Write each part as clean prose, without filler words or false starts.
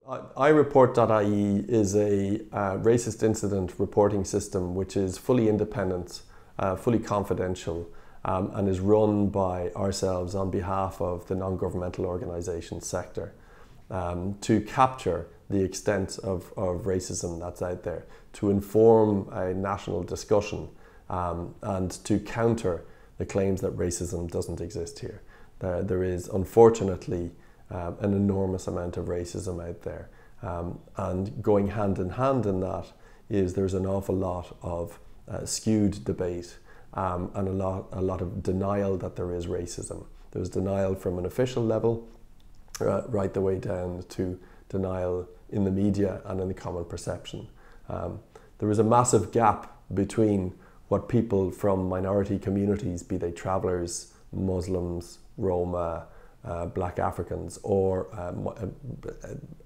ireport.ie is a racist incident reporting system which is fully independent, fully confidential, and is run by ourselves on behalf of the non-governmental organisation sector to capture the extent of racism that's out there, to inform a national discussion and to counter the claims that racism doesn't exist here. There is unfortunately an enormous amount of racism out there, and going hand in that is there's an awful lot of skewed debate and a lot of denial that there is racism. There's denial from an official level right the way down to denial in the media and in the common perception. There is a massive gap between what people from minority communities, be they travellers, Muslims, Roma, Black Africans, or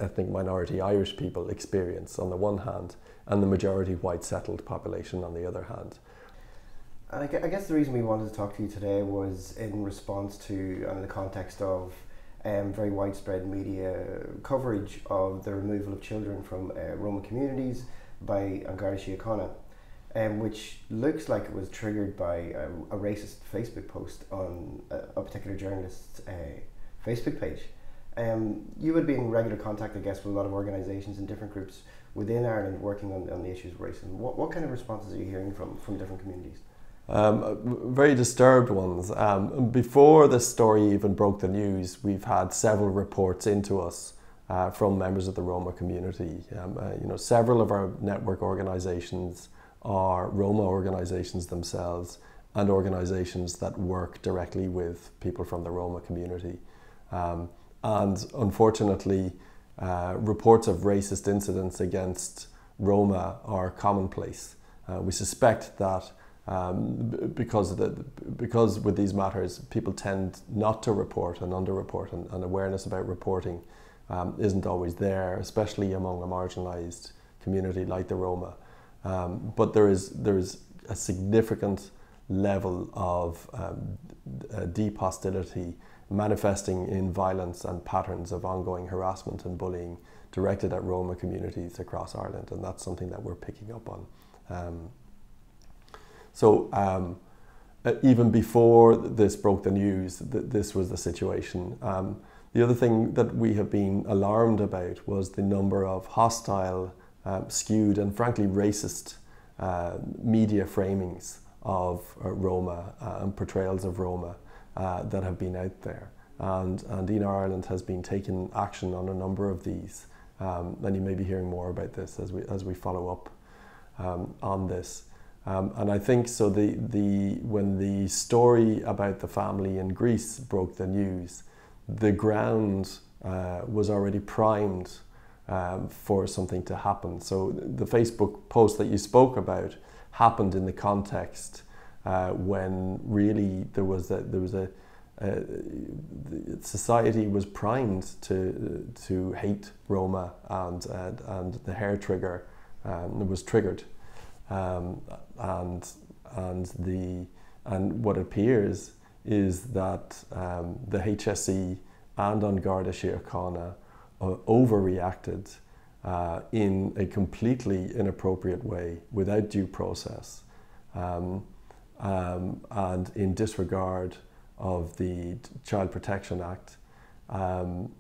ethnic minority Irish people experience on the one hand, and the majority white settled population on the other hand. And I guess the reason we wanted to talk to you today was in response to, and in the context of very widespread media coverage of the removal of children from Roma communities by An Garda Siochana, which looks like it was triggered by a racist Facebook post on a particular journalist's Facebook page. You would be in regular contact, I guess, with a lot of organisations and different groups within Ireland working on the issues of racism. What kind of responses are you hearing from different communities? Very disturbed ones. Before this story even broke the news, we've had several reports into us from members of the Roma community. Several of our network organisations are Roma organisations themselves and organisations that work directly with people from the Roma community. And unfortunately, reports of racist incidents against Roma are commonplace. We suspect that because with these matters, people tend not to report and underreport, and awareness about reporting isn't always there, especially among a marginalised community like the Roma. But there is a significant level of deep hostility manifesting in violence and patterns of ongoing harassment and bullying directed at Roma communities across Ireland, and that's something that we're picking up on. So even before this broke the news, this was the situation. The other thing that we have been alarmed about was the number of hostile, skewed and frankly racist media framings of Roma and portrayals of Roma that have been out there. And ENAR Ireland has been taking action on a number of these. And you may be hearing more about this as we follow up on this. And I think so when the story about the family in Greece broke the news, the ground was already primed for something to happen. So the Facebook post that you spoke about happened in the context when really society was primed to hate Roma, and the hair trigger was triggered. And what appears is that the HSE and An Garda Siochana overreacted in a completely inappropriate way, without due process, and in disregard of the Child Protection Act, and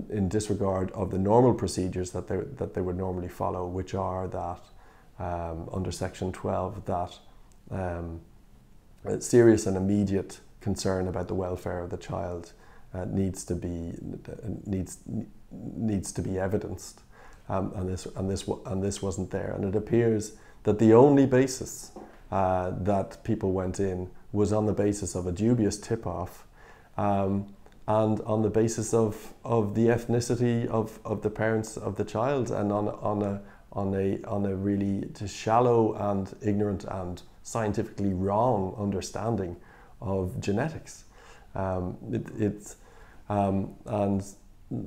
in disregard of the normal procedures that they would normally follow, which are that under Section 12, that serious and immediate concern about the welfare of the child needs to be evidenced, and this wasn't there. And it appears that the only basis that people went in was on the basis of a dubious tip-off, and on the basis of the ethnicity of the parents of the child, and on a really shallow and ignorant and scientifically wrong understanding of genetics. And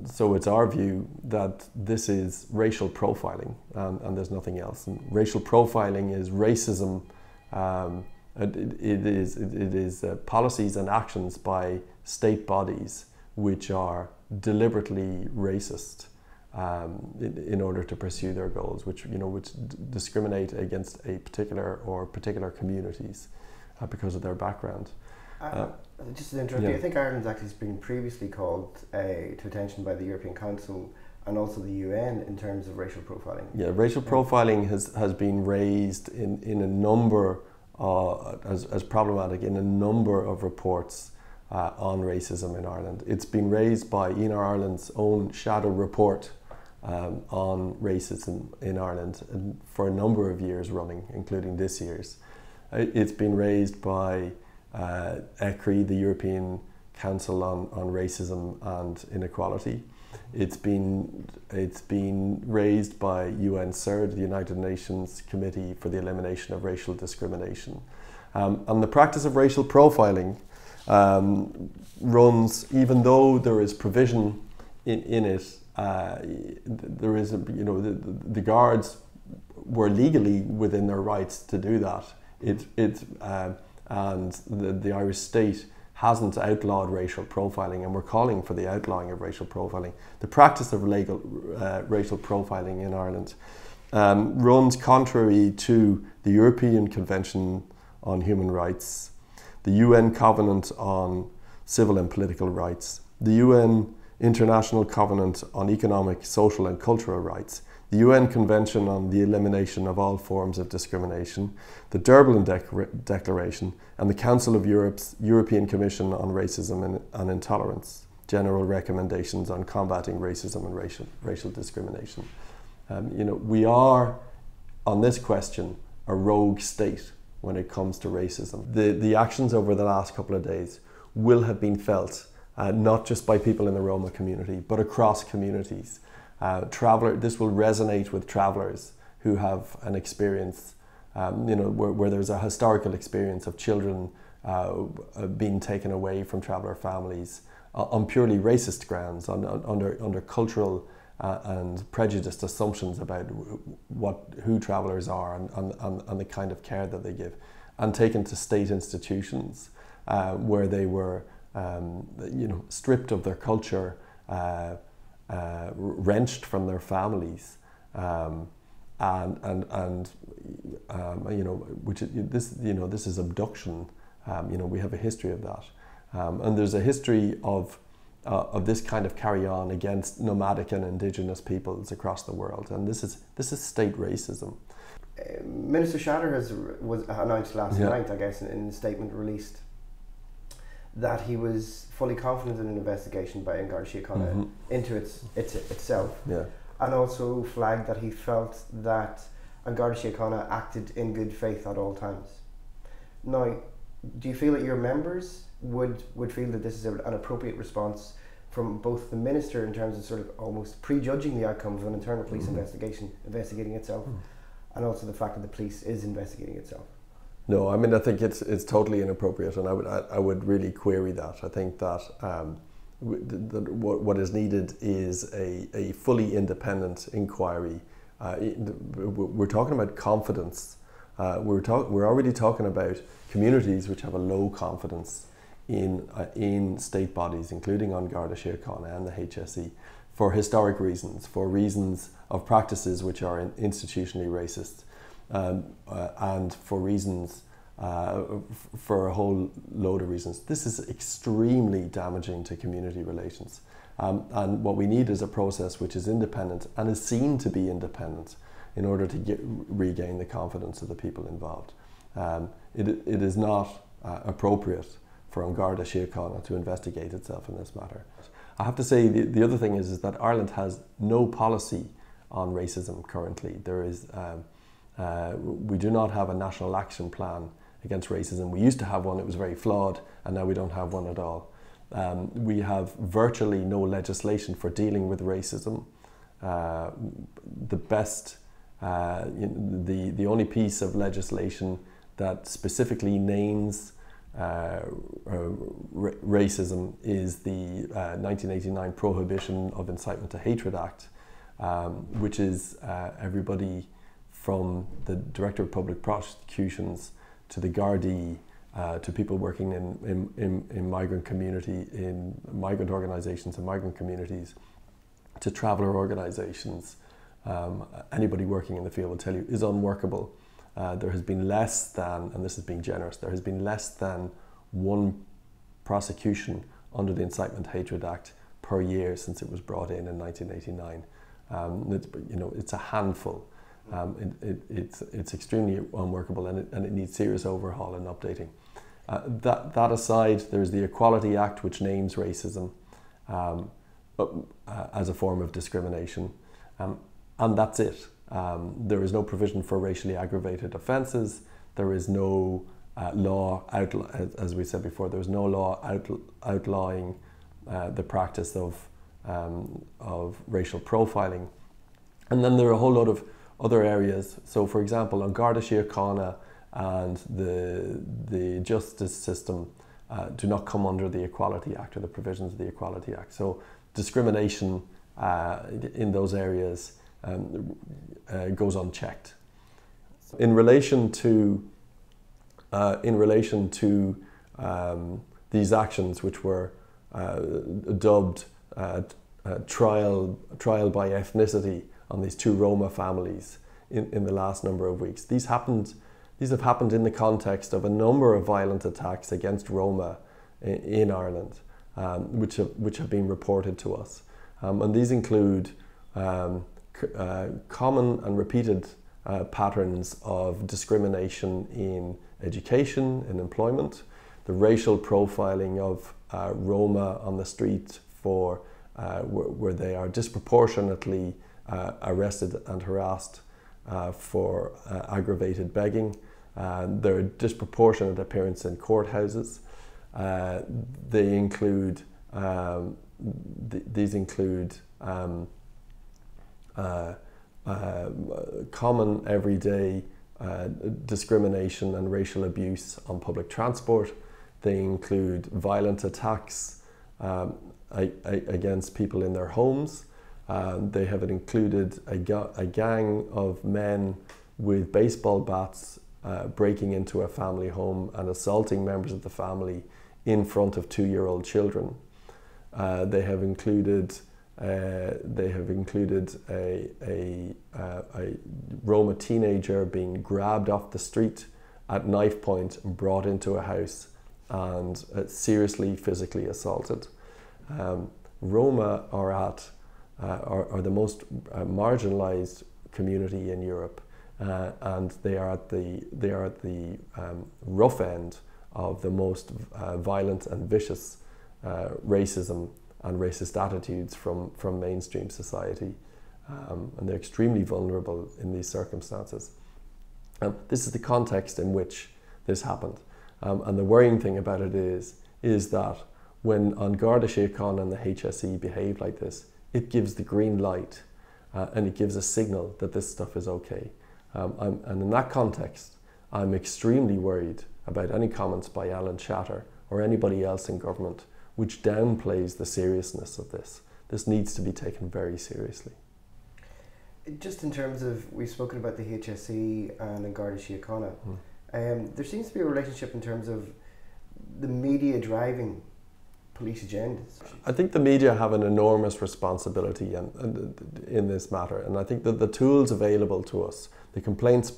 so it's our view that this is racial profiling, and there's nothing else. And racial profiling is racism. It is policies and actions by state bodies which are deliberately racist in order to pursue their goals, which discriminate against a particular communities because of their background. Just to interrupt you, I think Ireland's actually been previously called to attention by the European Council and also the UN in terms of racial profiling. Yeah, racial profiling has been raised in a number as problematic in a number of reports on racism in Ireland. It's been raised by ENAR Ireland's own shadow report on racism in Ireland for a number of years running, including this year's. It's been raised by ECRI, the European Council on Racism and Inequality. It's been raised by UNCERD, the United Nations Committee for the Elimination of Racial Discrimination. And the practice of racial profiling runs, even though there is provision in it, there is the guards were legally within their rights to do that. And the Irish state hasn't outlawed racial profiling, and we're calling for the outlawing of racial profiling. The practice of racial profiling in Ireland runs contrary to the European Convention on Human Rights, the UN Covenant on Civil and Political Rights, the UN International Covenant on Economic, Social and Cultural Rights, the UN Convention on the Elimination of All Forms of Discrimination, the Dublin Declaration, and the Council of Europe's European Commission on Racism and Intolerance, General Recommendations on Combating Racism and Racial Discrimination. We are, on this question, a rogue state when it comes to racism. The actions over the last couple of days will have been felt not just by people in the Roma community, but across communities. This will resonate with travellers who have an experience, where there's a historical experience of children being taken away from traveller families on purely racist grounds, under cultural and prejudiced assumptions about who travellers are and the kind of care that they give, and taken to state institutions where they were, stripped of their culture. Wrenched from their families, this is abduction. We have a history of that, and there's a history of this kind of carry on against nomadic and indigenous peoples across the world, and this is state racism. Minister Shatter was announced last night, I guess, in a statement released, that he was fully confident in an investigation by An Garda Siochana into itself, and also flagged that he felt that An Garda Siochana acted in good faith at all times. Now, do you feel that your members would feel that this is an appropriate response from both the minister in terms of sort of almost prejudging the outcome of an internal police investigation, investigating itself, and also the fact that the police is investigating itself? No, I mean, I think it's totally inappropriate, and I would really query that. I think that what is needed is a fully independent inquiry. We're talking about confidence. We're already talking about communities which have a low confidence in state bodies, including An Garda Siochana and the HSE, for historic reasons, for reasons of practices which are institutionally racist. And for reasons, for a whole load of reasons. This is extremely damaging to community relations. And what we need is a process which is independent and is seen to be independent in order to regain the confidence of the people involved. It is not appropriate for An Garda Siochana to investigate itself in this matter. I have to say the other thing is that Ireland has no policy on racism currently. There is we do not have a national action plan against racism. We used to have one, it was very flawed, and now we don't have one at all. We have virtually no legislation for dealing with racism. The only piece of legislation that specifically names racism is the 1989 Prohibition of Incitement to Hatred Act, which is everybody from the Director of Public Prosecutions to the Gardaí, to people working in migrant community, in migrant organisations and migrant communities, to traveller organisations, anybody working in the field will tell you, is unworkable. There has been less than, and this is being generous, there has been less than one prosecution under the Incitement Hatred Act per year since it was brought in 1989. It's a handful. It's extremely unworkable, and it needs serious overhaul and updating. That aside, there's the Equality Act, which names racism as a form of discrimination, and that's it. There is no provision for racially aggravated offences. There is no law, as we said before, there is no law outlawing the practice of racial profiling. And then there are a whole lot of other areas. So, for example, An Garda Siochana and the justice system do not come under the Equality Act or the provisions of the Equality Act. So discrimination in those areas goes unchecked. In relation to these actions, which were dubbed trial by ethnicity on these two Roma families in the last number of weeks, these have happened in the context of a number of violent attacks against Roma in Ireland, which have been reported to us, and these include common and repeated patterns of discrimination in education, in employment, the racial profiling of Roma on the street for where they are disproportionately arrested and harassed for aggravated begging, their disproportionate appearance in courthouses. They include these include common everyday discrimination and racial abuse on public transport. They include violent attacks against people in their homes. They have included a gang of men with baseball bats breaking into a family home and assaulting members of the family in front of 2-year-old children. They have included a Roma teenager being grabbed off the street at knife point and brought into a house and seriously physically assaulted. Roma are the most marginalised community in Europe, and they are at the rough end of the most violent and vicious racism and racist attitudes from mainstream society, and they're extremely vulnerable in these circumstances. This is the context in which this happened, and the worrying thing about it is that when An Garda Siochana and the HSE behave like this, it gives the green light and it gives a signal that this stuff is okay. And in that context, I'm extremely worried about any comments by Alan Shatter or anybody else in government which downplays the seriousness of this. This needs to be taken very seriously. Just in terms of, we've spoken about the HSE and An Garda Síochána, there seems to be a relationship in terms of the media driving police agendas. I think the media have an enormous responsibility in this matter, and I think that the tools available to us, the complaints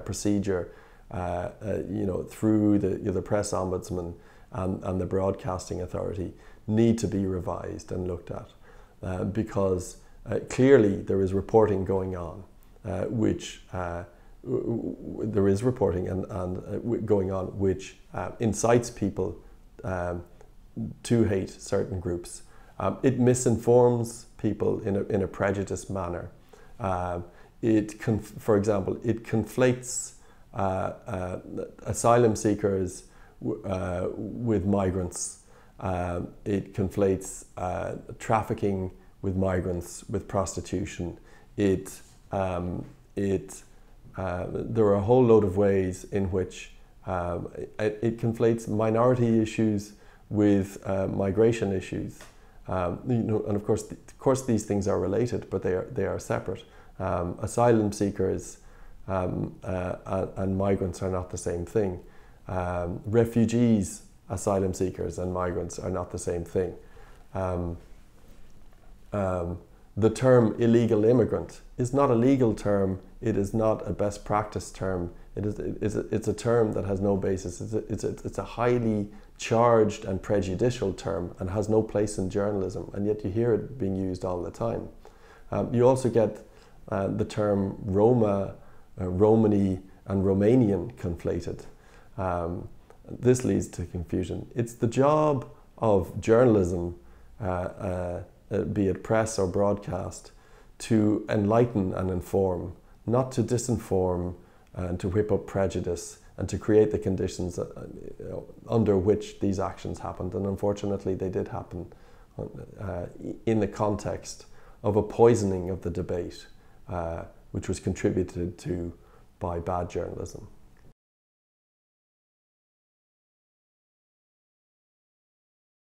procedure, through the press ombudsman and the broadcasting authority, need to be revised and looked at, because clearly there is reporting going on, there is reporting going on which incites people to hate certain groups. It misinforms people in a prejudiced manner. For example, it conflates asylum seekers with migrants. It conflates trafficking with migrants with prostitution. There are a whole load of ways in which it conflates minority issues with migration issues. And of course these things are related, but they are separate. Asylum seekers and migrants are not the same thing. Refugees, asylum seekers and migrants are not the same thing. the term illegal immigrant is not a legal term, it is not a best practice term, it's a term that has no basis. It's a highly charged and prejudicial term and has no place in journalism, and yet you hear it being used all the time. You also get the term Roma, Romani and Romanian conflated. This leads to confusion. It's the job of journalism, be it press or broadcast, to enlighten and inform, not to disinform and to whip up prejudice and to create the conditions under which these actions happened. And unfortunately they did happen in the context of a poisoning of the debate, which was contributed to by bad journalism.